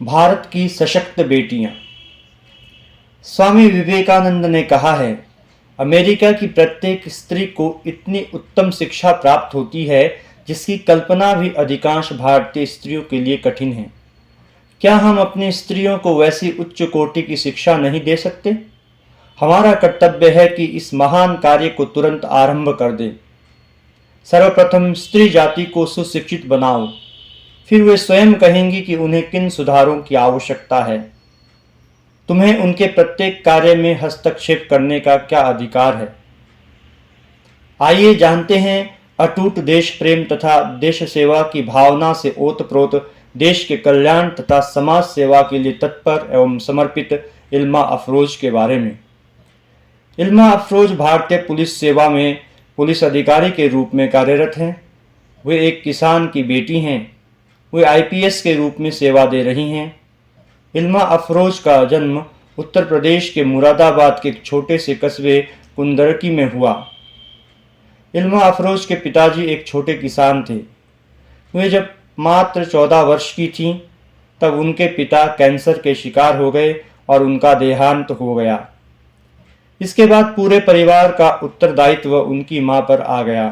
भारत की सशक्त बेटियां। स्वामी विवेकानंद ने कहा है, अमेरिका की प्रत्येक स्त्री को इतनी उत्तम शिक्षा प्राप्त होती है जिसकी कल्पना भी अधिकांश भारतीय स्त्रियों के लिए कठिन है। क्या हम अपनी स्त्रियों को वैसी उच्च कोटि की शिक्षा नहीं दे सकते? हमारा कर्तव्य है कि इस महान कार्य को तुरंत आरंभ कर दें। सर्वप्रथम स्त्री जाति को सुशिक्षित बनाओ, फिर वे स्वयं कहेंगी कि उन्हें किन सुधारों की आवश्यकता है। तुम्हें उनके प्रत्येक कार्य में हस्तक्षेप करने का क्या अधिकार है? आइए जानते हैं अटूट देश प्रेम तथा देश सेवा की भावना से ओतप्रोत देश के कल्याण तथा समाज सेवा के लिए तत्पर एवं समर्पित इल्मा अफरोज के बारे में। इल्मा अफरोज भारतीय पुलिस सेवा में पुलिस अधिकारी के रूप में कार्यरत हैं। वे एक किसान की बेटी हैं। वे आईपीएस के रूप में सेवा दे रही हैं। इल्मा अफरोज का जन्म उत्तर प्रदेश के मुरादाबाद के एक छोटे से कस्बे कुंदरकी में हुआ। इल्मा अफरोज के पिताजी एक छोटे किसान थे। वे जब मात्र 14 वर्ष की थीं, तब उनके पिता कैंसर के शिकार हो गए और उनका देहांत हो गया। इसके बाद पूरे परिवार का उत्तरदायित्व उनकी मां पर आ गया।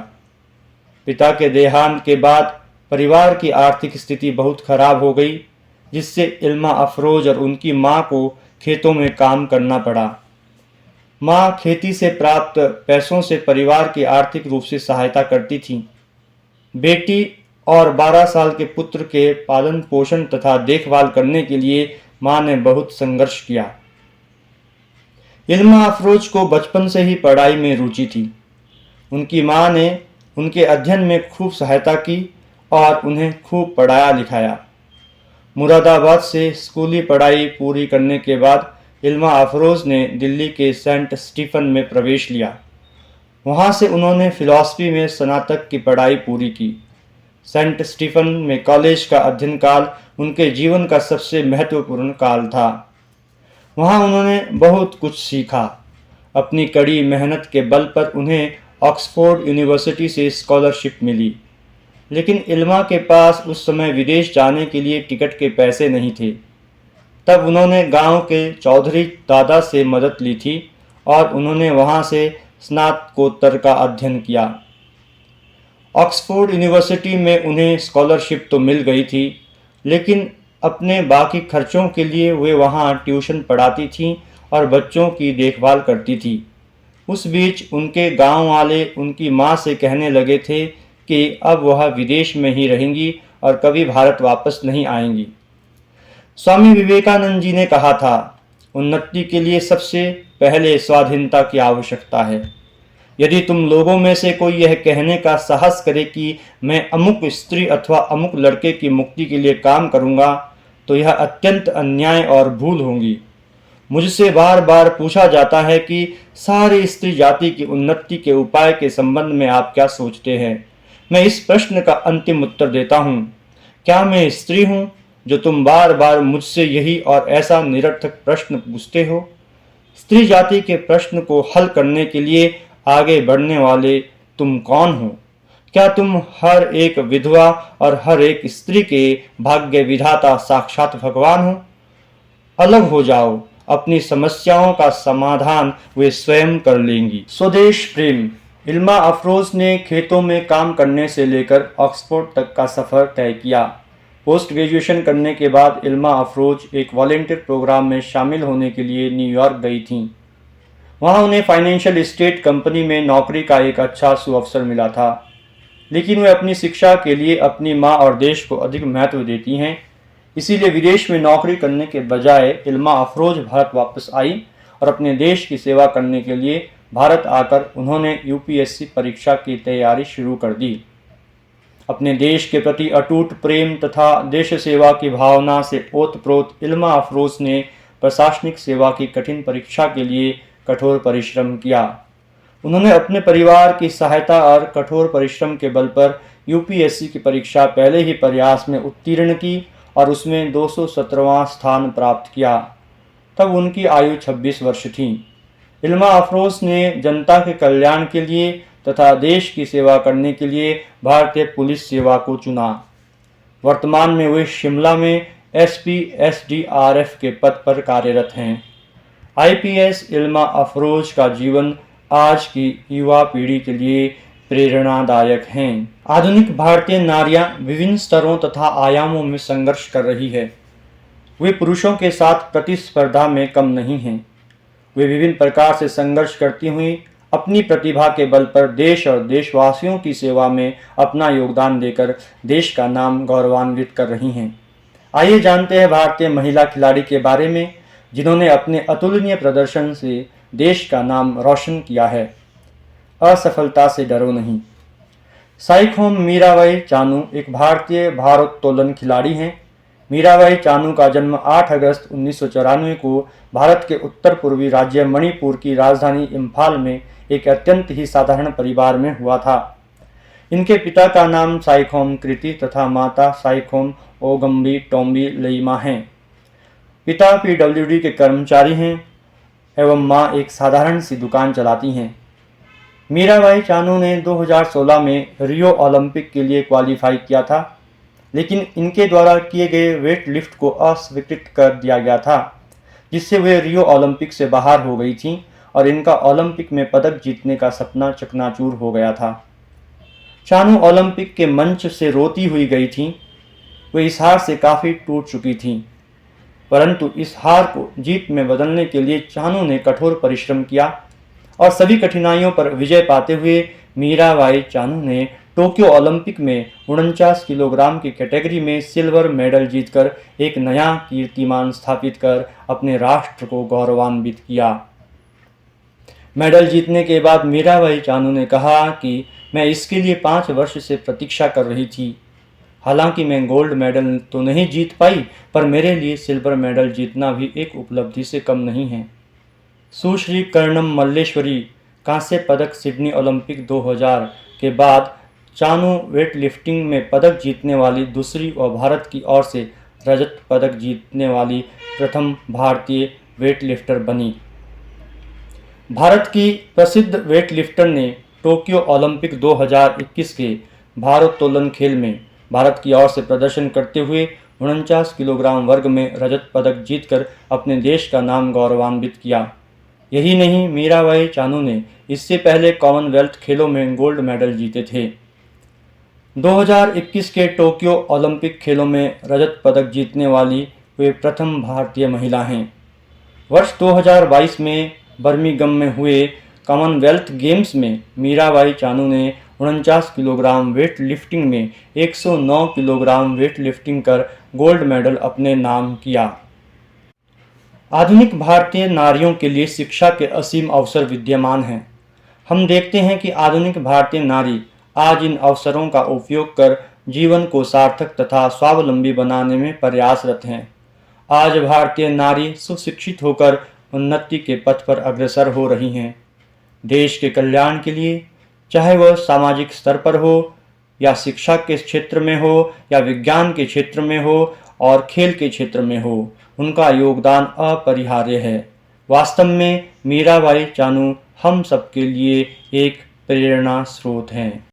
पिता के देहांत के बाद परिवार की आर्थिक स्थिति बहुत खराब हो गई, जिससे इल्मा अफरोज और उनकी मां को खेतों में काम करना पड़ा। मां खेती से प्राप्त पैसों से परिवार की आर्थिक रूप से सहायता करती थीं। बेटी और 12 साल के पुत्र के पालन पोषण तथा देखभाल करने के लिए मां ने बहुत संघर्ष किया। इल्मा अफरोज को बचपन से ही पढ़ाई में रुचि थी। उनकी मां ने उनके अध्ययन में खूब सहायता की और उन्हें खूब पढ़ाया लिखाया। मुरादाबाद से स्कूली पढ़ाई पूरी करने के बाद इल्मा अफरोज ने दिल्ली के सेंट स्टीफन में प्रवेश लिया। वहां से उन्होंने फिलॉसफी में स्नातक की पढ़ाई पूरी की। सेंट स्टीफन में कॉलेज का अध्ययन काल उनके जीवन का सबसे महत्वपूर्ण काल था। वहां उन्होंने बहुत कुछ सीखा। अपनी कड़ी मेहनत के बल पर उन्हें ऑक्सफोर्ड यूनिवर्सिटी से स्कॉलरशिप मिली, लेकिन इल्मा के पास उस समय विदेश जाने के लिए टिकट के पैसे नहीं थे। तब उन्होंने गांव के चौधरी दादा से मदद ली थी और उन्होंने वहां से स्नातकोत्तर का अध्ययन किया। ऑक्सफोर्ड यूनिवर्सिटी में उन्हें स्कॉलरशिप तो मिल गई थी, लेकिन अपने बाकी खर्चों के लिए वे वहां ट्यूशन पढ़ाती थीं और बच्चों की देखभाल करती थी। उस बीच उनके गांव वाले उनकी मां से कहने लगे थे कि अब वह विदेश में ही रहेंगी और कभी भारत वापस नहीं आएंगी। स्वामी विवेकानंद जी ने कहा था, उन्नति के लिए सबसे पहले स्वाधीनता की आवश्यकता है। यदि तुम लोगों में से कोई यह कहने का साहस करे कि मैं अमुक स्त्री अथवा अमुक लड़के की मुक्ति के लिए काम करूंगा, तो यह अत्यंत अन्याय और भूल होगी। मुझसे बार बार पूछा जाता है कि सारी स्त्री जाति की उन्नति के उपाय के संबंध में आप क्या सोचते हैं। मैं इस प्रश्न का अंतिम उत्तर देता हूँ, क्या मैं स्त्री हूँ जो तुम बार बार मुझसे यही और ऐसा निरर्थक प्रश्न पूछते हो? स्त्री जाति के प्रश्न को हल करने के लिए आगे बढ़ने वाले तुम कौन हो? क्या तुम हर एक विधवा और हर एक स्त्री के भाग्य विधाता साक्षात भगवान हो? अलग हो जाओ, अपनी समस्याओं का समाधान वे स्वयं कर लेंगी। स्वदेश प्रेम। इल्मा अफरोज ने खेतों में काम करने से लेकर ऑक्सफोर्ड तक का सफ़र तय किया। पोस्ट ग्रेजुएशन करने के बाद इल्मा अफरोज एक वॉलेंटियर प्रोग्राम में शामिल होने के लिए न्यूयॉर्क गई थीं। वहां उन्हें फाइनेंशियल एस्टेट कंपनी में नौकरी का एक अच्छा सुअवसर मिला था, लेकिन वे अपनी शिक्षा के लिए अपनी मां और देश को अधिक महत्व देती हैं। इसीलिए विदेश में नौकरी करने के बजाय इल्मा अफरोज भारत वापस आई और अपने देश की सेवा करने के लिए भारत आकर उन्होंने यूपीएससी परीक्षा की तैयारी शुरू कर दी। अपने देश के प्रति अटूट प्रेम तथा देश सेवा की भावना से ओतप्रोत इल्मा अफरोज ने प्रशासनिक सेवा की कठिन परीक्षा के लिए कठोर परिश्रम किया। उन्होंने अपने परिवार की सहायता और कठोर परिश्रम के बल पर यूपीएससी की परीक्षा पहले ही प्रयास में उत्तीर्ण की और उसमें 217वां स्थान प्राप्त किया। तब उनकी आयु 26 वर्ष थी। इल्मा अफरोज ने जनता के कल्याण के लिए तथा देश की सेवा करने के लिए भारतीय पुलिस सेवा को चुना। वर्तमान में वे शिमला में एसपी एसडीआरएफ के पद पर कार्यरत हैं। आईपीएस इल्मा अफरोज का जीवन आज की युवा पीढ़ी के लिए प्रेरणादायक हैं। आधुनिक भारतीय नारियां विभिन्न स्तरों तथा आयामों में संघर्ष कर रही है। वे पुरुषों के साथ प्रतिस्पर्धा में कम नहीं हैं। वे विभिन्न प्रकार से संघर्ष करती हुई अपनी प्रतिभा के बल पर देश और देशवासियों की सेवा में अपना योगदान देकर देश का नाम गौरवान्वित कर रही हैं। आइए जानते हैं भारतीय महिला खिलाड़ी के बारे में जिन्होंने अपने अतुलनीय प्रदर्शन से देश का नाम रोशन किया है। असफलता से डरो नहीं। साइखोम मीराबाई चानू एक भारतीय भारोत्तोलन खिलाड़ी हैं। मीराबाई चानू का जन्म 8 अगस्त 1994 को भारत के उत्तर पूर्वी राज्य मणिपुर की राजधानी इम्फाल में एक अत्यंत ही साधारण परिवार में हुआ था। इनके पिता का नाम साइखोम कृति तथा माता साइखोम ओगम्बी टोम्बी लईमा हैं। पिता पीडब्ल्यूडी के कर्मचारी हैं एवं मां एक साधारण सी दुकान चलाती हैं। मीराबाई चानू ने 2016 में रियो ओलंपिक के लिए क्वालिफाई किया था, लेकिन इनके द्वारा किए गए वेट लिफ्ट को अस्वीकृत कर दिया गया था, जिससे वे रियो ओलंपिक से बाहर हो गई थीं और इनका ओलंपिक में पदक जीतने का सपना चकनाचूर हो गया था। चानू ओलंपिक के मंच से रोती हुई गई थीं। वे इस हार से काफ़ी टूट चुकी थीं, परंतु इस हार को जीत में बदलने के लिए चानू ने कठोर परिश्रम किया और सभी कठिनाइयों पर विजय पाते हुए मीराबाई चानू ने टोक्यो ओलंपिक में 49 किलोग्राम की कैटेगरी में सिल्वर मेडल जीतकर एक नया कीर्तिमान स्थापित कर अपने राष्ट्र को गौरवान्वित किया। मेडल जीतने के बाद मीराबाई चानू ने कहा कि मैं इसके लिए 5 वर्ष से प्रतीक्षा कर रही थी। हालांकि मैं गोल्ड मेडल तो नहीं जीत पाई, पर मेरे लिए सिल्वर मेडल जीतना भी एक उपलब्धि से कम नहीं है। सुश्री कर्णम मल्लेश्वरी कांस्य पदक सिडनी ओलंपिक 2000 के बाद चानू वेट लिफ्टिंग में पदक जीतने वाली दूसरी और भारत की ओर से रजत पदक जीतने वाली प्रथम भारतीय वेट लिफ्टर बनी। भारत की प्रसिद्ध वेट लिफ्टर ने टोक्यो ओलंपिक 2021 के भारोत्तोलन खेल में भारत की ओर से प्रदर्शन करते हुए 49 किलोग्राम वर्ग में रजत पदक जीतकर अपने देश का नाम गौरवान्वित किया। यही नहीं, मीराबाई चानू ने इससे पहले कॉमनवेल्थ खेलों में गोल्ड मेडल जीते थे। 2021 के टोक्यो ओलंपिक खेलों में रजत पदक जीतने वाली वे प्रथम भारतीय महिला हैं। वर्ष 2022 में बर्मिंघम में हुए कॉमनवेल्थ गेम्स में मीराबाई चानू ने 49 किलोग्राम वेट लिफ्टिंग में 109 किलोग्राम वेट लिफ्टिंग कर गोल्ड मेडल अपने नाम किया। आधुनिक भारतीय नारियों के लिए शिक्षा के असीम अवसर विद्यमान हैं। हम देखते हैं कि आधुनिक भारतीय नारी आज इन अवसरों का उपयोग कर जीवन को सार्थक तथा स्वावलंबी बनाने में प्रयासरत हैं। आज भारतीय नारी सुशिक्षित होकर उन्नति के पथ पर अग्रसर हो रही हैं। देश के कल्याण के लिए, चाहे वह सामाजिक स्तर पर हो या शिक्षा के क्षेत्र में हो या विज्ञान के क्षेत्र में हो और खेल के क्षेत्र में हो, उनका योगदान अपरिहार्य है। वास्तव में मीराबाई चानू हम सबके लिए एक प्रेरणा स्रोत हैं।